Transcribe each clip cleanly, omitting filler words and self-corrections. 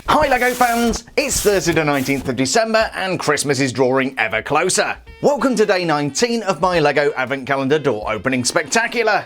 Hi LEGO fans! It's Thursday the 19th of December and Christmas is drawing ever closer. Welcome to day 19 of my LEGO Advent Calendar door opening spectacular.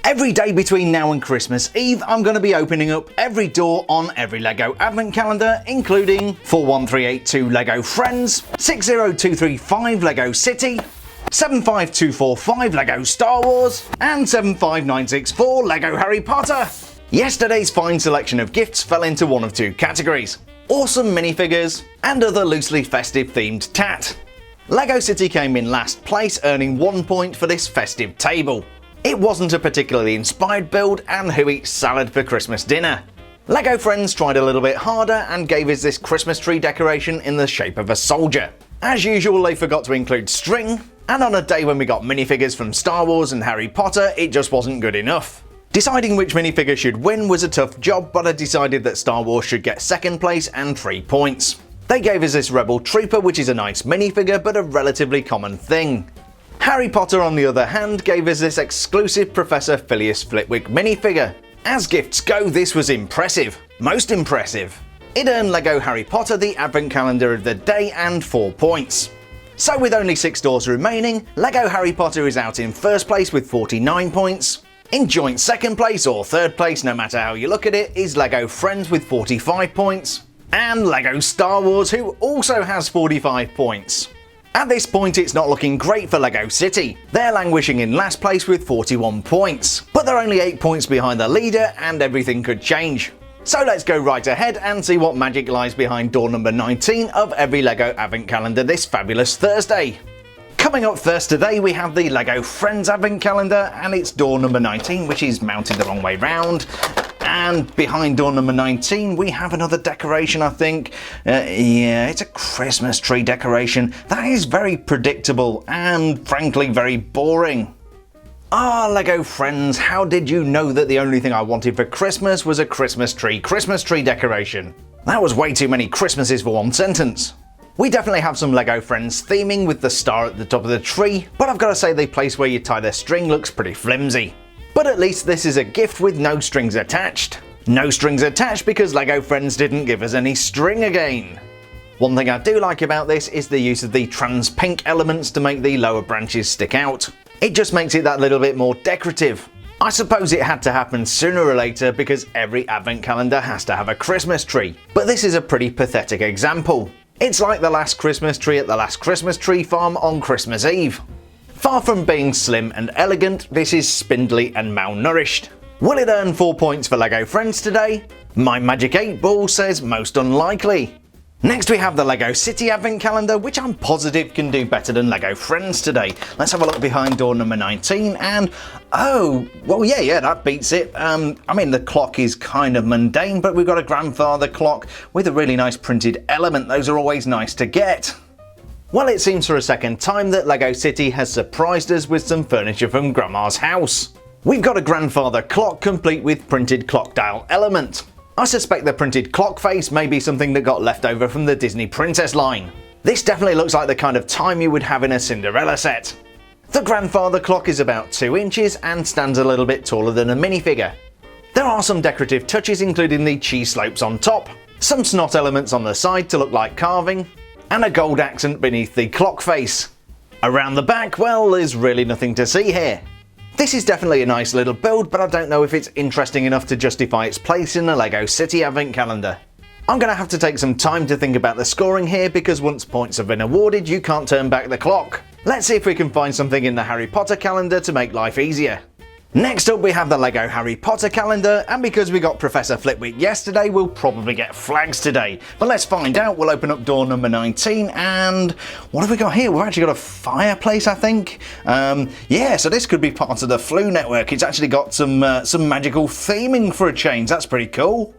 Every day between now and Christmas Eve, I'm going to be opening up every door on every LEGO Advent Calendar, including 41382 LEGO Friends, 60235 LEGO City, 75245 LEGO Star Wars, and 75964 LEGO Harry Potter. Yesterday's fine selection of gifts fell into one of two categories: awesome minifigures and other loosely festive themed tat. LEGO City came in last place, earning 1 point for this festive table. It wasn't a particularly inspired build, and who eats salad for Christmas dinner? LEGO Friends tried a little bit harder and gave us this Christmas tree decoration in the shape of a soldier. As usual, they forgot to include string, and on a day when we got minifigures from Star Wars and Harry Potter, it just wasn't good enough. Deciding which minifigure should win was a tough job, but I decided that Star Wars should get second place and 3 points. They gave us this Rebel Trooper, which is a nice minifigure but a relatively common thing. Harry Potter, on the other hand, gave us this exclusive Professor Phileas Flitwick minifigure. As gifts go, this was impressive. Most impressive. It earned LEGO Harry Potter the Advent Calendar of the day and 4 points. So with only 6 doors remaining, LEGO Harry Potter is out in first place with 49 points. In joint second place, or third place, no matter how you look at it, is LEGO Friends with 45 points. And LEGO Star Wars, who also has 45 points. At this point, it's not looking great for LEGO City. They're languishing in last place with 41 points. But they're only 8 points behind the leader, and everything could change. So let's go right ahead and see what magic lies behind door number 19 of every LEGO Advent Calendar this fabulous Thursday. Coming up first today, we have the LEGO Friends Advent Calendar, and it's door number 19, which is mounted the wrong way round. And behind door number 19, we have another decoration, I think. Yeah, it's a Christmas tree decoration. That is very predictable and, frankly, very boring. Ah, LEGO Friends, how did you know that the only thing I wanted for Christmas was a Christmas tree decoration? That was way too many Christmases for one sentence. We definitely have some LEGO Friends theming with the star at the top of the tree, but I've got to say the place where you tie their string looks pretty flimsy. But at least this is a gift with no strings attached. No strings attached because LEGO Friends didn't give us any string again. One thing I do like about this is the use of the trans pink elements to make the lower branches stick out. It just makes it that little bit more decorative. I suppose it had to happen sooner or later because every advent calendar has to have a Christmas tree, but this is a pretty pathetic example. It's like the last Christmas tree at the last Christmas tree farm on Christmas Eve. Far from being slim and elegant, this is spindly and malnourished. Will it earn 4 points for LEGO Friends today? My Magic 8 Ball says most unlikely. Next we have the LEGO City Advent Calendar, which I'm positive can do better than LEGO Friends today. Let's have a look behind door number 19 and oh, well yeah, that beats it. I mean the clock is kind of mundane, but we've got a grandfather clock with a really nice printed element. Those are always nice to get. Well, it seems for a second time that LEGO City has surprised us with some furniture from Grandma's house. We've got a grandfather clock complete with printed clock dial element. I suspect the printed clock face may be something that got left over from the Disney Princess line. This definitely looks like the kind of time you would have in a Cinderella set. The grandfather clock is about 2 inches and stands a little bit taller than a minifigure. There are some decorative touches, including the cheese slopes on top, some snot elements on the side to look like carving, and a gold accent beneath the clock face. Around the back, well, there's really nothing to see here. This is definitely a nice little build, but I don't know if it's interesting enough to justify its place in the LEGO City Advent Calendar. I'm going to have to take some time to think about the scoring here, because once points have been awarded, you can't turn back the clock. Let's see if we can find something in the Harry Potter calendar to make life easier. Next up we have the LEGO Harry Potter calendar, and because we got Professor Flitwick yesterday, we'll probably get flags today. But let's find out. We'll open up door number 19 and what have we got here? We've actually got a fireplace, I think. Yeah, so this could be part of the Flu Network. It's actually got some magical theming for a change. That's pretty cool.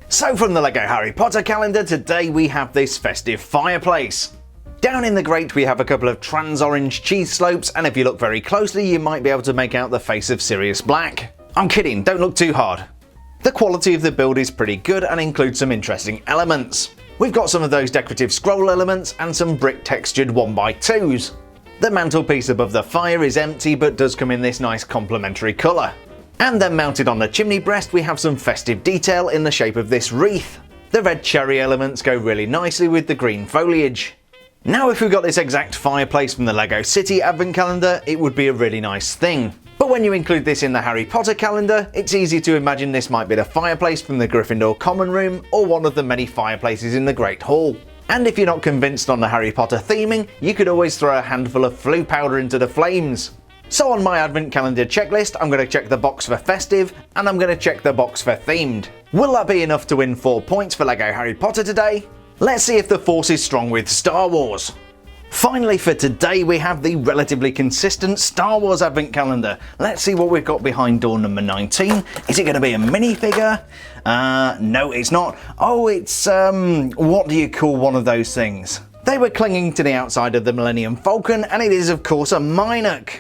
So from the LEGO Harry Potter calendar, today we have this festive fireplace. Down in the grate we have a couple of trans orange cheese slopes, and if you look very closely you might be able to make out the face of Sirius Black. I'm kidding, don't look too hard. The quality of the build is pretty good and includes some interesting elements. We've got some of those decorative scroll elements and some brick textured 1x2s. The mantelpiece above the fire is empty but does come in this nice complementary colour. And then mounted on the chimney breast we have some festive detail in the shape of this wreath. The red cherry elements go really nicely with the green foliage. Now if we got this exact fireplace from the Lego City Advent Calendar, it would be a really nice thing. But when you include this in the Harry Potter calendar, it's easy to imagine this might be the fireplace from the Gryffindor Common Room or one of the many fireplaces in the Great Hall. And if you're not convinced on the Harry Potter theming, you could always throw a handful of flue powder into the flames. So on my Advent Calendar checklist, I'm going to check the box for festive, and I'm going to check the box for themed. Will that be enough to win 4 points for Lego Harry Potter today? Let's see if the force is strong with Star Wars. Finally for today, we have the relatively consistent Star Wars Advent Calendar. Let's see what we've got behind door number 19. Is it going to be a minifigure? No, it's not. Oh, it's, what do you call one of those things? They were clinging to the outside of the Millennium Falcon, and it is of course a Minoc.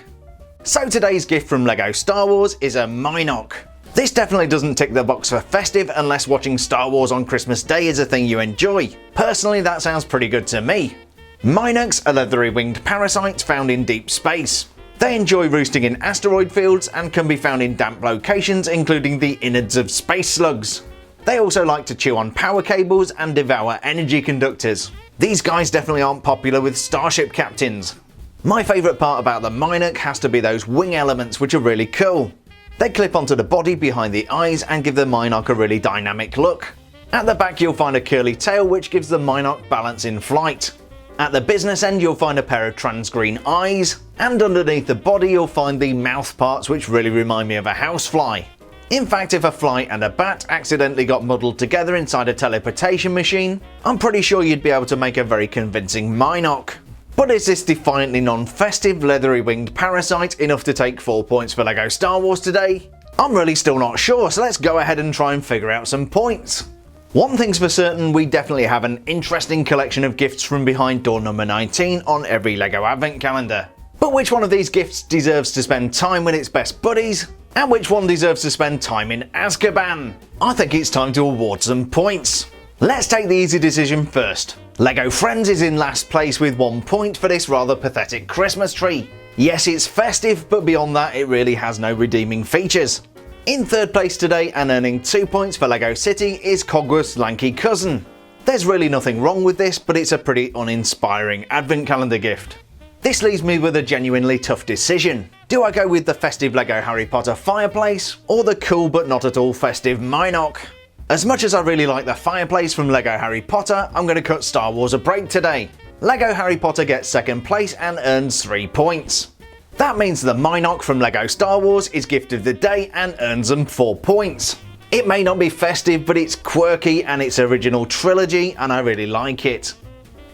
So today's gift from Lego Star Wars is a Minoc. This definitely doesn't tick the box for festive unless watching Star Wars on Christmas Day is a thing you enjoy. Personally, that sounds pretty good to me. Minocs are leathery winged parasites found in deep space. They enjoy roosting in asteroid fields and can be found in damp locations, including the innards of space slugs. They also like to chew on power cables and devour energy conductors. These guys definitely aren't popular with starship captains. My favourite part about the Minoc has to be those wing elements, which are really cool. They clip onto the body behind the eyes and give the Minoc a really dynamic look. At the back you'll find a curly tail which gives the Minoc balance in flight. At the business end you'll find a pair of trans-green eyes, and underneath the body you'll find the mouth parts which really remind me of a housefly. In fact, if a fly and a bat accidentally got muddled together inside a teleportation machine, I'm pretty sure you'd be able to make a very convincing Minoc. But is this defiantly non-festive leathery winged parasite enough to take 4 points for Lego Star Wars today? I'm really still not sure, so let's go ahead and try and figure out some points. One thing's for certain, we definitely have an interesting collection of gifts from behind door number 19 on every Lego Advent Calendar. But which one of these gifts deserves to spend time with its best buddies? And which one deserves to spend time in Azkaban? I think it's time to award some points. Let's take the easy decision first. Lego Friends is in last place with 1 point for this rather pathetic Christmas tree. Yes, it's festive, but beyond that it really has no redeeming features. In third place today and earning 2 points for Lego City is Cogworth's lanky cousin. There's really nothing wrong with this, but it's a pretty uninspiring Advent Calendar gift. This leaves me with a genuinely tough decision. Do I go with the festive Lego Harry Potter fireplace, or the cool but not at all festive Minoc? As much as I really like the fireplace from Lego Harry Potter, I'm going to cut Star Wars a break today. Lego Harry Potter gets second place and earns 3 points. That means the Minoc from Lego Star Wars is gift of the day and earns them 4 points. It may not be festive, but it's quirky and it's original trilogy and I really like it.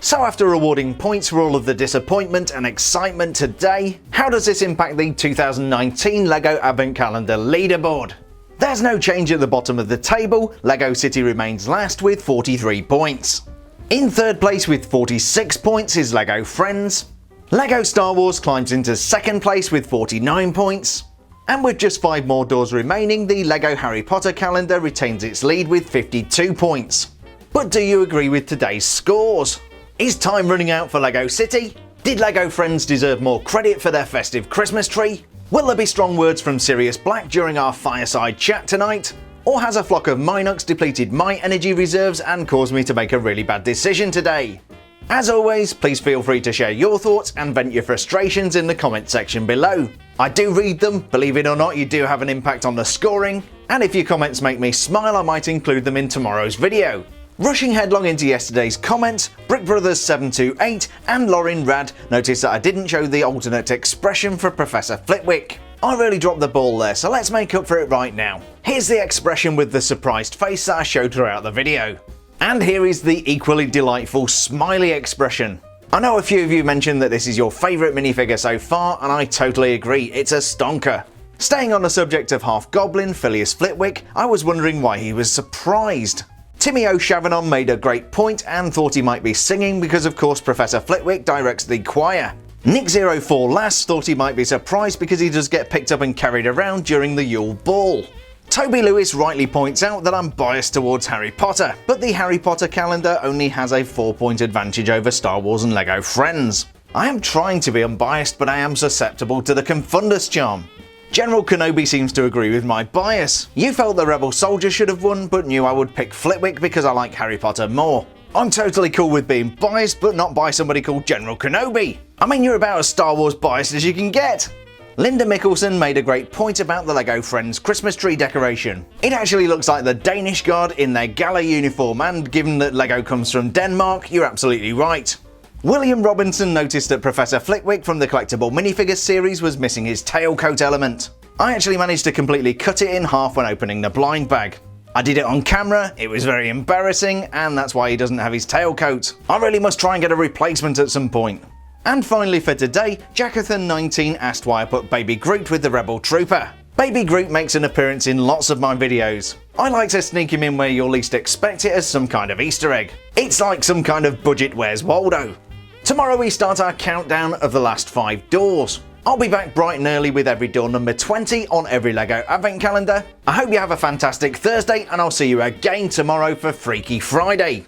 So after awarding points for all of the disappointment and excitement today, how does this impact the 2019 Lego Advent Calendar leaderboard? There's no change at the bottom of the table. Lego City remains last with 43 points. In third place with 46 points is Lego Friends. Lego Star Wars climbs into second place with 49 points. And with just 5 more doors remaining, the Lego Harry Potter calendar retains its lead with 52 points. But do you agree with today's scores? Is time running out for Lego City? Did Lego Friends deserve more credit for their festive Christmas tree? Will there be strong words from Sirius Black during our fireside chat tonight? Or has a flock of Minocs depleted my energy reserves and caused me to make a really bad decision today? As always, please feel free to share your thoughts and vent your frustrations in the comment section below. I do read them, believe it or not, you do have an impact on the scoring, and if your comments make me smile I might include them in tomorrow's video. Rushing headlong into yesterday's comments, BrickBrothers728 and Lauren Rad noticed that I didn't show the alternate expression for Professor Flitwick. I really dropped the ball there, so let's make up for it right now. Here's the expression with the surprised face that I showed throughout the video. And here is the equally delightful smiley expression. I know a few of you mentioned that this is your favourite minifigure so far, and I totally agree, it's a stonker. Staying on the subject of half-goblin Phileas Flitwick, I was wondering why he was surprised. Timmy O'Shavenon made a great point and thought he might be singing because of course Professor Flitwick directs the choir. Nick04 Lass thought he might be surprised because he does get picked up and carried around during the Yule Ball. Toby Lewis rightly points out that I'm biased towards Harry Potter, but the Harry Potter calendar only has a 4-point advantage over Star Wars and Lego Friends. I am trying to be unbiased, but I am susceptible to the Confundus charm. General Kenobi seems to agree with my bias. You felt the Rebel Soldier should have won, but knew I would pick Flitwick because I like Harry Potter more. I'm totally cool with being biased, but not by somebody called General Kenobi. I mean, you're about as Star Wars biased as you can get. Linda Mickelson made a great point about the LEGO Friends Christmas tree decoration. It actually looks like the Danish Guard in their gala uniform, and given that LEGO comes from Denmark, you're absolutely right. William Robinson noticed that Professor Flitwick from the collectible minifigures series was missing his tailcoat element. I actually managed to completely cut it in half when opening the blind bag. I did it on camera, it was very embarrassing, and that's why he doesn't have his tailcoat. I really must try and get a replacement at some point. And finally for today, Jackathan19 asked why I put Baby Groot with the Rebel Trooper. Baby Groot makes an appearance in lots of my videos. I like to sneak him in where you'll least expect it as some kind of Easter egg. It's like some kind of budget Where's Waldo. Tomorrow we start our countdown of the last 5 doors. I'll be back bright and early with every door number 20 on every LEGO Advent Calendar. I hope you have a fantastic Thursday, and I'll see you again tomorrow for Freaky Friday.